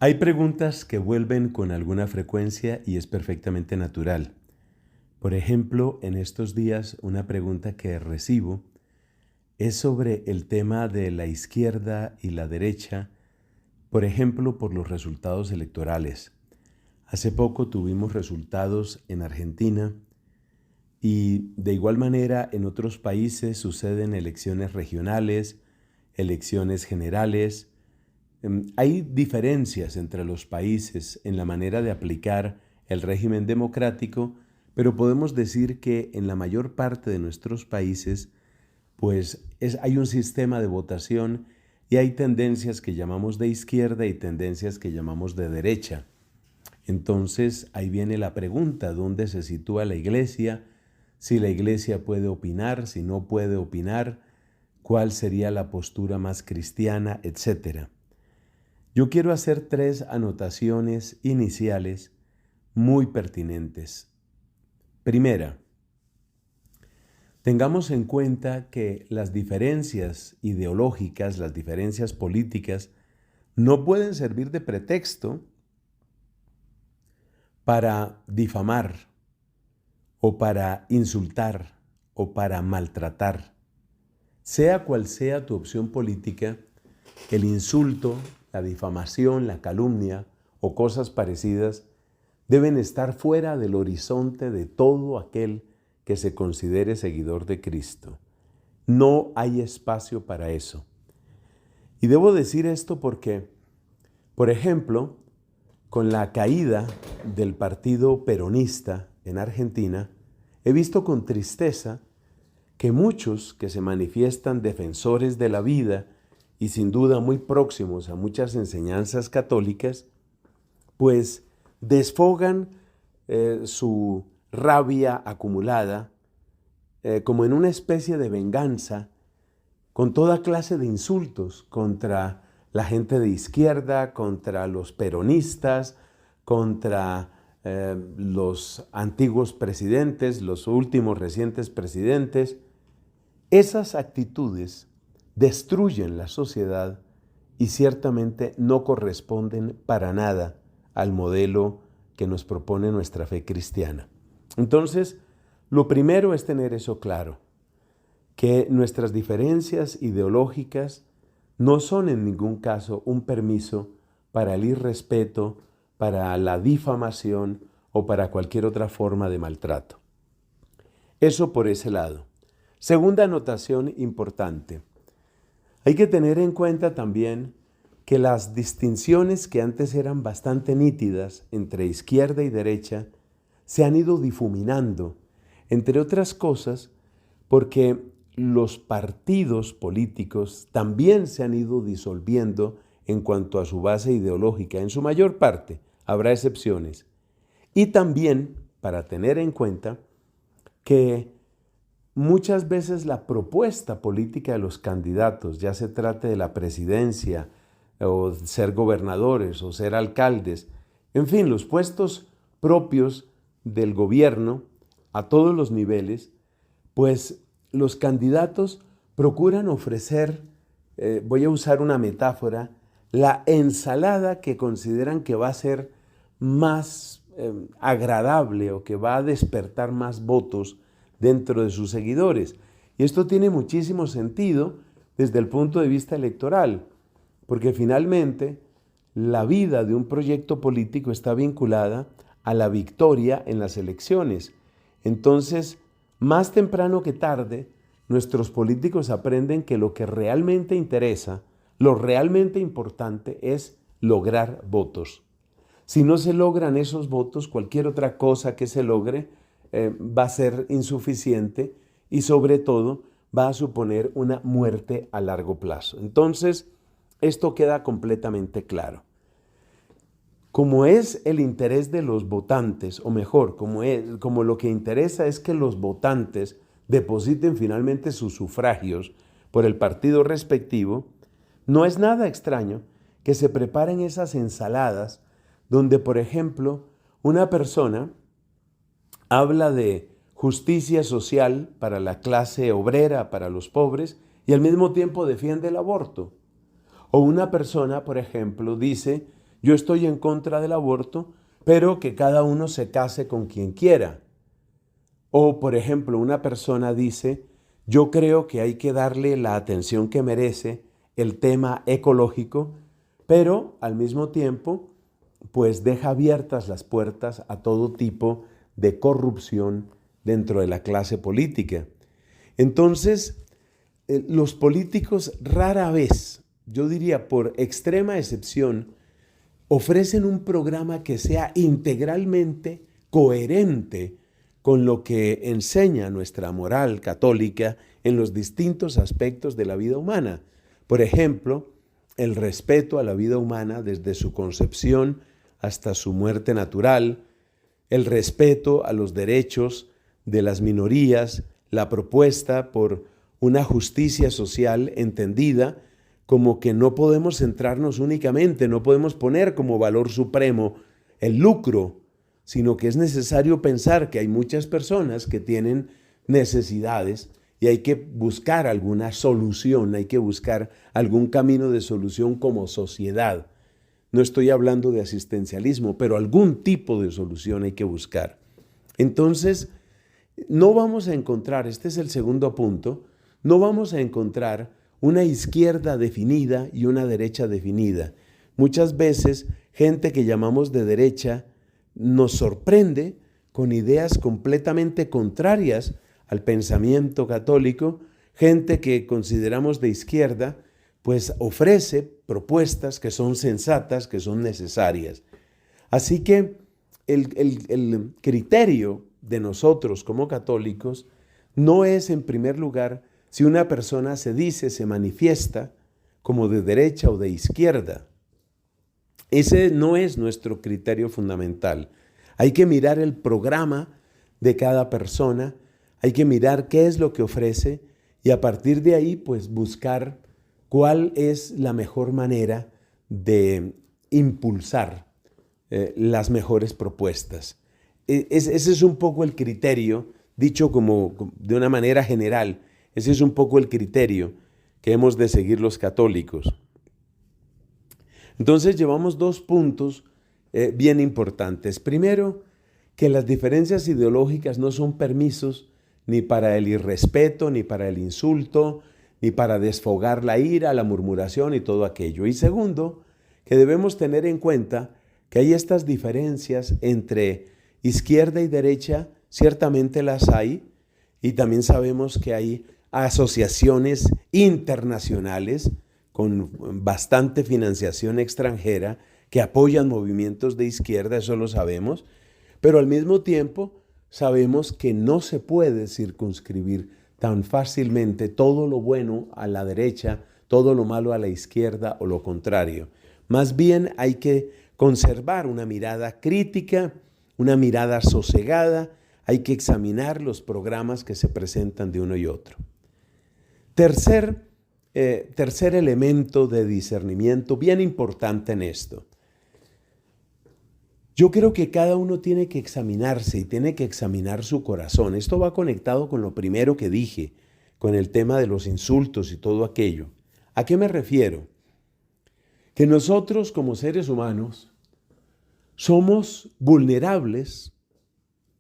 Hay preguntas que vuelven con alguna frecuencia y es perfectamente natural. Por ejemplo, en estos días una pregunta que recibo es sobre el tema de la izquierda y la derecha, por ejemplo, por los resultados electorales. Hace poco tuvimos resultados en Argentina y de igual manera en otros países suceden elecciones regionales, elecciones generales. Hay diferencias entre los países en la manera de aplicar el régimen democrático, pero podemos decir que en la mayor parte de nuestros países hay un sistema de votación y hay tendencias que llamamos de izquierda y tendencias que llamamos de derecha. Entonces ahí viene la pregunta: ¿dónde se sitúa la iglesia? Si la iglesia puede opinar, si no puede opinar, cuál sería la postura más cristiana, etcétera. Yo quiero hacer 3 anotaciones iniciales muy pertinentes. Primera, tengamos en cuenta que las diferencias ideológicas, las diferencias políticas, no pueden servir de pretexto para difamar o para insultar o para maltratar. Sea cual sea tu opción política, el insulto, la difamación, la calumnia o cosas parecidas deben estar fuera del horizonte de todo aquel que se considere seguidor de Cristo. No hay espacio para eso. Y debo decir esto porque, por ejemplo, con la caída del partido peronista en Argentina, he visto con tristeza que muchos que se manifiestan defensores de la vida y sin duda muy próximos a muchas enseñanzas católicas, pues desfogan su rabia acumulada como en una especie de venganza con toda clase de insultos contra la gente de izquierda, contra los peronistas, contra los antiguos presidentes, los últimos recientes presidentes. Esas actitudes destruyen la sociedad y ciertamente no corresponden para nada al modelo que nos propone nuestra fe cristiana. Entonces, lo primero es tener eso claro, que nuestras diferencias ideológicas no son en ningún caso un permiso para el irrespeto, para la difamación o para cualquier otra forma de maltrato. Eso por ese lado. Segunda anotación importante. Hay que tener en cuenta también que las distinciones que antes eran bastante nítidas entre izquierda y derecha se han ido difuminando, entre otras cosas porque los partidos políticos también se han ido disolviendo en cuanto a su base ideológica, en su mayor parte, habrá excepciones. Y también para tener en cuenta que muchas veces la propuesta política de los candidatos, ya se trate de la presidencia o ser gobernadores o ser alcaldes, en fin, los puestos propios del gobierno a todos los niveles, pues los candidatos procuran ofrecer, voy a usar una metáfora, la ensalada que consideran que va a ser más agradable o que va a despertar más votos dentro de sus seguidores. Y esto tiene muchísimo sentido desde el punto de vista electoral, porque finalmente la vida de un proyecto político está vinculada a la victoria en las elecciones. Entonces, más temprano que tarde, nuestros políticos aprenden que lo que realmente interesa, lo realmente importante es lograr votos. Si no se logran esos votos, cualquier otra cosa que se logre va a ser insuficiente y sobre todo va a suponer una muerte a largo plazo. Entonces, esto queda completamente claro. Como es el interés de los votantes, o mejor, como lo que interesa es que los votantes depositen finalmente sus sufragios por el partido respectivo, no es nada extraño que se preparen esas ensaladas donde, por ejemplo, una persona habla de justicia social para la clase obrera, para los pobres, y al mismo tiempo defiende el aborto. O una persona, por ejemplo, dice yo estoy en contra del aborto, pero que cada uno se case con quien quiera. O, por ejemplo, una persona dice, yo creo que hay que darle la atención que merece el tema ecológico, pero al mismo tiempo, pues deja abiertas las puertas a todo tipo de corrupción dentro de la clase política. Entonces, los políticos rara vez, yo diría por extrema excepción, ofrecen un programa que sea integralmente coherente con lo que enseña nuestra moral católica en los distintos aspectos de la vida humana. Por ejemplo, el respeto a la vida humana desde su concepción hasta su muerte natural, el respeto a los derechos de las minorías, la propuesta por una justicia social entendida como que no podemos centrarnos únicamente, no podemos poner como valor supremo el lucro, sino que es necesario pensar que hay muchas personas que tienen necesidades y hay que buscar alguna solución, hay que buscar algún camino de solución como sociedad. No estoy hablando de asistencialismo, pero algún tipo de solución hay que buscar. Entonces, no vamos a encontrar, este es el segundo punto, no vamos a encontrar una izquierda definida y una derecha definida. Muchas veces, gente que llamamos de derecha nos sorprende con ideas completamente contrarias al pensamiento católico. Gente que consideramos de izquierda, pues ofrece propuestas que son sensatas, que son necesarias. Así que el criterio de nosotros como católicos no es, en primer lugar, si una persona se dice, se manifiesta como de derecha o de izquierda. Ese no es nuestro criterio fundamental. Hay que mirar el programa de cada persona, hay que mirar qué es lo que ofrece y a partir de ahí, pues buscar cuál es la mejor manera de impulsar las mejores propuestas. Ese es un poco el criterio, dicho como de una manera general, ese es un poco el criterio que hemos de seguir los católicos. Entonces llevamos dos puntos bien importantes. Primero, que las diferencias ideológicas no son permisos ni para el irrespeto, ni para el insulto, ni para desfogar la ira, la murmuración y todo aquello. Y segundo, que debemos tener en cuenta que hay estas diferencias entre izquierda y derecha, ciertamente las hay, y también sabemos que hay asociaciones internacionales con bastante financiación extranjera que apoyan movimientos de izquierda, eso lo sabemos, pero al mismo tiempo sabemos que no se puede circunscribir tan fácilmente todo lo bueno a la derecha, todo lo malo a la izquierda o lo contrario. Más bien hay que conservar una mirada crítica, una mirada sosegada, hay que examinar los programas que se presentan de uno y otro. Tercer elemento de discernimiento bien importante en esto. Yo creo que cada uno tiene que examinarse y tiene que examinar su corazón. Esto va conectado con lo primero que dije, con el tema de los insultos y todo aquello. ¿A qué me refiero? Que nosotros como seres humanos somos vulnerables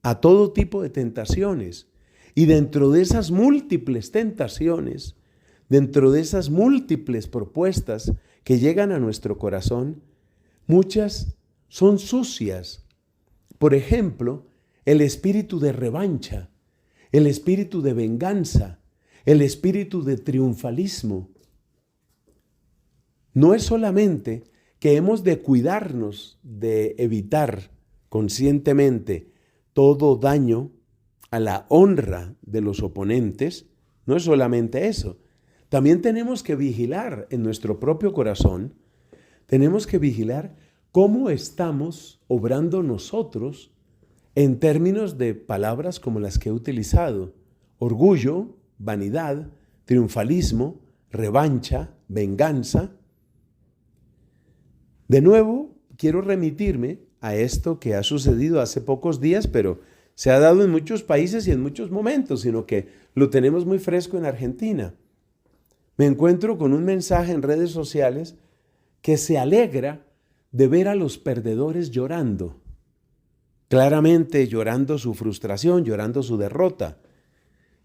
a todo tipo de tentaciones. Y dentro de esas múltiples tentaciones, dentro de esas múltiples propuestas que llegan a nuestro corazón, muchas son sucias. Por ejemplo, el espíritu de revancha, el espíritu de venganza, el espíritu de triunfalismo. No es solamente que hemos de cuidarnos de evitar conscientemente todo daño a la honra de los oponentes, no es solamente eso. También tenemos que vigilar en nuestro propio corazón, tenemos que vigilar cómo estamos obrando nosotros en términos de palabras como las que he utilizado: orgullo, vanidad, triunfalismo, revancha, venganza. De nuevo, quiero remitirme a esto que ha sucedido hace pocos días, pero se ha dado en muchos países y en muchos momentos, sino que lo tenemos muy fresco en Argentina. Me encuentro con un mensaje en redes sociales que se alegra de ver a los perdedores llorando. Claramente llorando su frustración, llorando su derrota.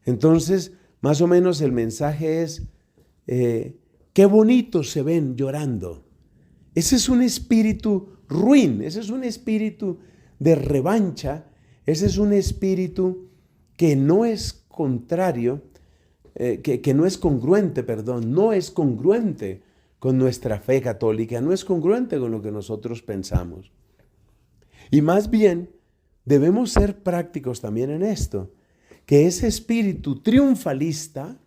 Entonces, más o menos el mensaje es, qué bonitos se ven llorando. Ese es un espíritu ruin, ese es un espíritu de revancha, ese es un espíritu que no es contrario, que no es congruente, no es congruente con nuestra fe católica, no es congruente con lo que nosotros pensamos. Y más bien, debemos ser prácticos también en esto, que ese espíritu triunfalista,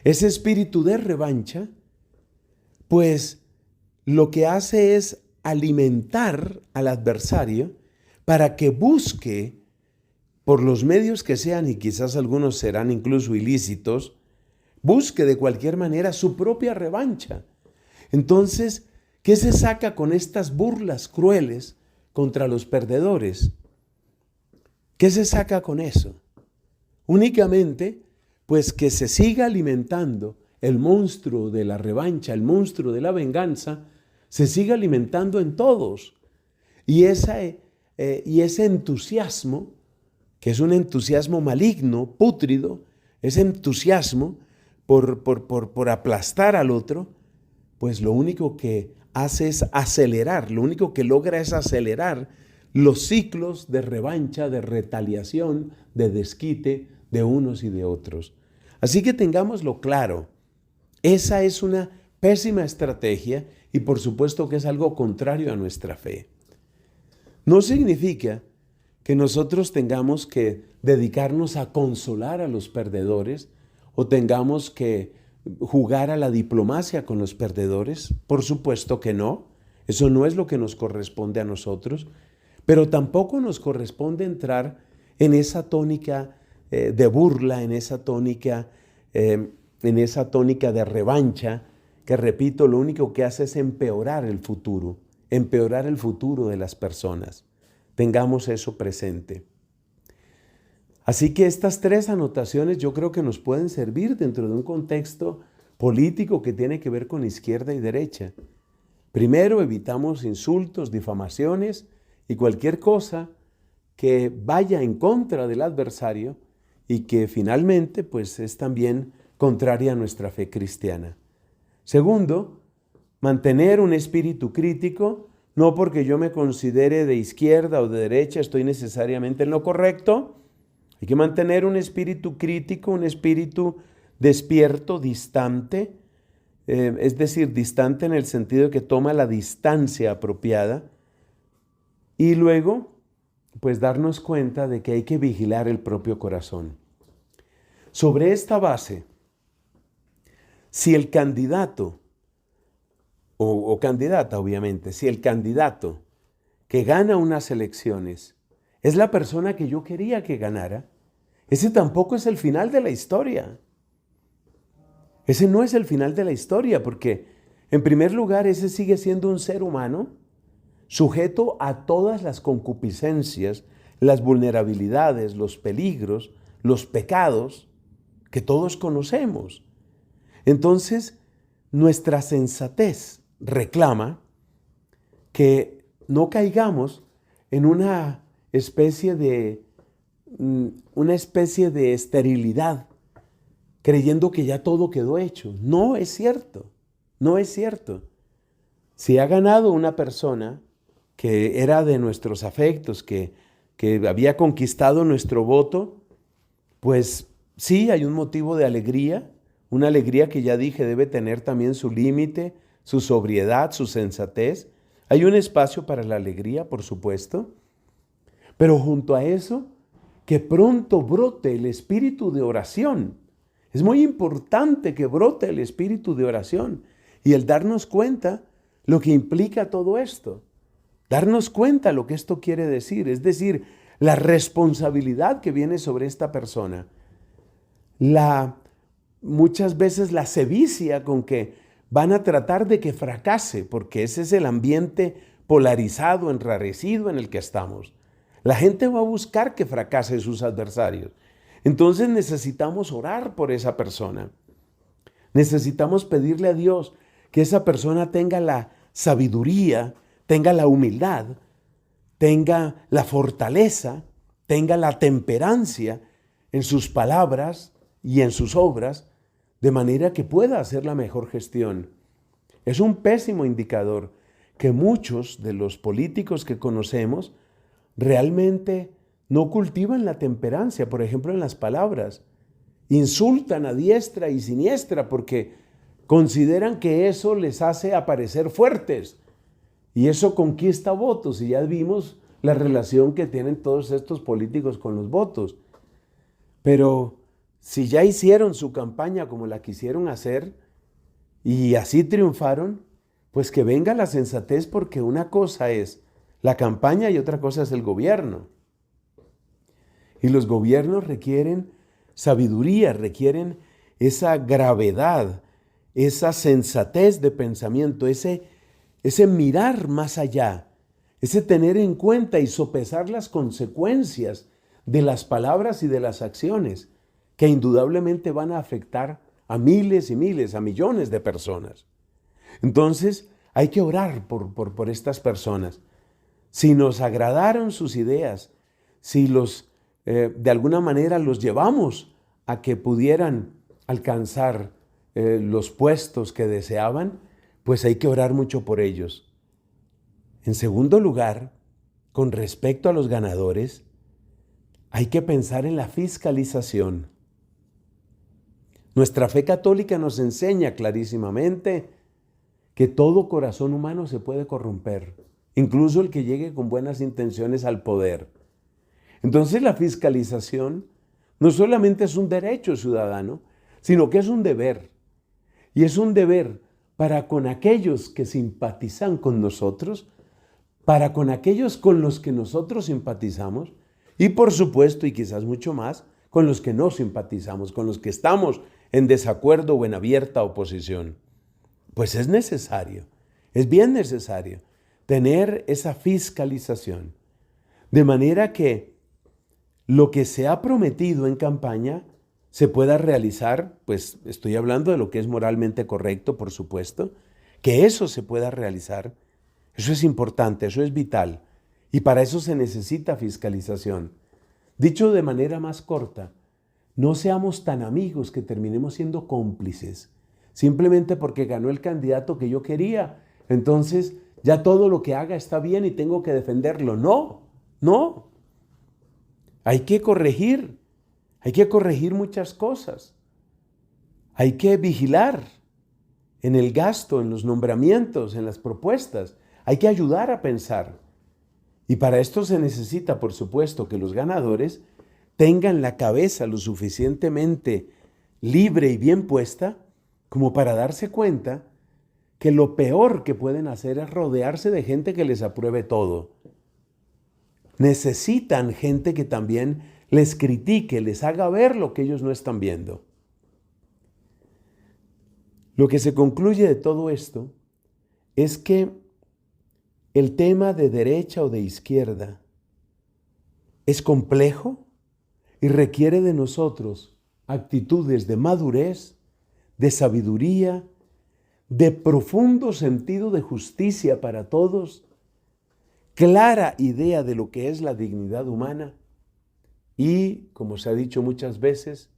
ese espíritu de revancha, pues lo que hace es alimentar al adversario para que busque, por los medios que sean, y quizás algunos serán incluso ilícitos, busque de cualquier manera su propia revancha. Entonces, ¿qué se saca con estas burlas crueles contra los perdedores? ¿Qué se saca con eso? Únicamente, pues que se siga alimentando el monstruo de la revancha, el monstruo de la venganza, se siga alimentando en todos. Y ese entusiasmo, que es un entusiasmo maligno, pútrido, ese entusiasmo por aplastar al otro, pues lo único que hace es acelerar, lo único que logra es acelerar los ciclos de revancha, de retaliación, de desquite de unos y de otros. Así que tengámoslo claro, esa es una pésima estrategia y por supuesto que es algo contrario a nuestra fe. No significa que nosotros tengamos que dedicarnos a consolar a los perdedores o tengamos que jugar a la diplomacia con los perdedores. Por supuesto que no, eso no es lo que nos corresponde a nosotros, pero tampoco nos corresponde entrar en esa tónica de burla, en esa tónica de revancha, que repito, lo único que hace es empeorar el futuro de las personas. Tengamos eso presente. Así que estas tres anotaciones yo creo que nos pueden servir dentro de un contexto político que tiene que ver con izquierda y derecha. Primero, evitamos insultos, difamaciones y cualquier cosa que vaya en contra del adversario y que finalmente pues es también contraria a nuestra fe cristiana. Segundo, mantener un espíritu crítico, no porque yo me considere de izquierda o de derecha estoy necesariamente en lo correcto. Hay que mantener un espíritu crítico, un espíritu despierto, distante, es decir, distante en el sentido de que toma la distancia apropiada. Y luego, pues darnos cuenta de que hay que vigilar el propio corazón. Sobre esta base, si el candidato, o candidata obviamente, si el candidato que gana unas elecciones es la persona que yo quería que ganara, ese tampoco es el final de la historia. Ese no es el final de la historia, porque en primer lugar ese sigue siendo un ser humano sujeto a todas las concupiscencias, las vulnerabilidades, los peligros, los pecados que todos conocemos. Entonces, nuestra sensatez reclama que no caigamos en una especie de esterilidad, creyendo que ya todo quedó hecho. No es cierto, no es cierto. Si ha ganado una persona que era de nuestros afectos, que había conquistado nuestro voto, pues sí, hay un motivo de alegría, una alegría que ya dije debe tener también su límite, su sobriedad, su sensatez. Hay un espacio para la alegría, por supuesto, pero junto a eso, que pronto brote el espíritu de oración. Es muy importante que brote el espíritu de oración y el darnos cuenta lo que implica todo esto. Darnos cuenta lo que esto quiere decir, es decir, la responsabilidad que viene sobre esta persona. Muchas veces la sevicia con que van a tratar de que fracase, porque ese es el ambiente polarizado, enrarecido en el que estamos. La gente va a buscar que fracase sus adversarios. Entonces necesitamos orar por esa persona. Necesitamos pedirle a Dios que esa persona tenga la sabiduría, tenga la humildad, tenga la fortaleza, tenga la temperancia en sus palabras y en sus obras, de manera que pueda hacer la mejor gestión. Es un pésimo indicador que muchos de los políticos que conocemos realmente no cultivan la temperancia, por ejemplo, en las palabras. Insultan a diestra y siniestra porque consideran que eso les hace aparecer fuertes y eso conquista votos, y ya vimos la relación que tienen todos estos políticos con los votos. Pero si ya hicieron su campaña como la quisieron hacer y así triunfaron, pues que venga la sensatez, porque una cosa es la campaña y otra cosa es el gobierno. Y los gobiernos requieren sabiduría, requieren esa gravedad, esa sensatez de pensamiento, ese mirar más allá, ese tener en cuenta y sopesar las consecuencias de las palabras y de las acciones que indudablemente van a afectar a miles y miles, a millones de personas. Entonces hay que orar por estas personas. Si nos agradaron sus ideas, si de alguna manera los llevamos a que pudieran alcanzar los puestos que deseaban, pues hay que orar mucho por ellos. En segundo lugar, con respecto a los ganadores, hay que pensar en la fiscalización. Nuestra fe católica nos enseña clarísimamente que todo corazón humano se puede corromper, incluso el que llegue con buenas intenciones al poder. Entonces la fiscalización no solamente es un derecho ciudadano, sino que es un deber. Y es un deber para con aquellos que simpatizan con nosotros, para con aquellos con los que nosotros simpatizamos, y por supuesto, y quizás mucho más, con los que no simpatizamos, con los que estamos en desacuerdo o en abierta oposición. Pues es necesario, es bien necesario tener esa fiscalización, de manera que lo que se ha prometido en campaña se pueda realizar. Pues estoy hablando de lo que es moralmente correcto, por supuesto, que eso se pueda realizar. Eso es importante, eso es vital, y para eso se necesita fiscalización. Dicho de manera más corta, no seamos tan amigos que terminemos siendo cómplices, simplemente porque ganó el candidato que yo quería. Entonces ya todo lo que haga está bien y tengo que defenderlo. No. Hay que corregir muchas cosas. Hay que vigilar en el gasto, en los nombramientos, en las propuestas. Hay que ayudar a pensar. Y para esto se necesita, por supuesto, que los ganadores tengan la cabeza lo suficientemente libre y bien puesta como para darse cuenta que lo peor que pueden hacer es rodearse de gente que les apruebe todo. Necesitan gente que también les critique, les haga ver lo que ellos no están viendo. Lo que se concluye de todo esto es que el tema de derecha o de izquierda es complejo y requiere de nosotros actitudes de madurez, de sabiduría, de profundo sentido de justicia para todos, clara idea de lo que es la dignidad humana y, como se ha dicho muchas veces,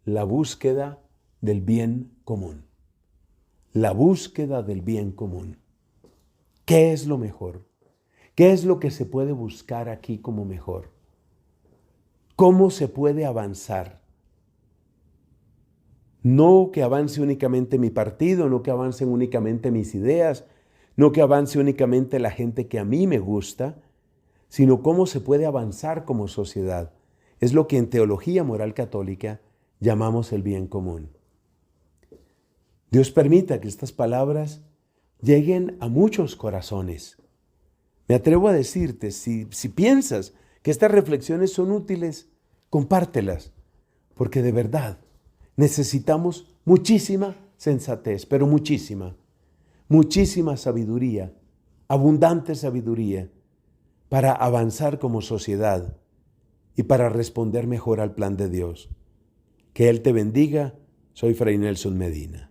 la búsqueda del bien común. La búsqueda del bien común. ¿Qué es lo mejor? ¿Qué es lo que se puede buscar aquí como mejor? ¿Cómo se puede avanzar? No que avance únicamente mi partido, no que avancen únicamente mis ideas, no que avance únicamente la gente que a mí me gusta, sino cómo se puede avanzar como sociedad. Es lo que en teología moral católica llamamos el bien común. Dios permita que estas palabras lleguen a muchos corazones. Me atrevo a decirte, si piensas que estas reflexiones son útiles, compártelas, porque de verdad necesitamos muchísima sensatez, pero muchísima sabiduría, abundante sabiduría, para avanzar como sociedad y para responder mejor al plan de Dios. Que Él te bendiga. Soy Fray Nelson Medina.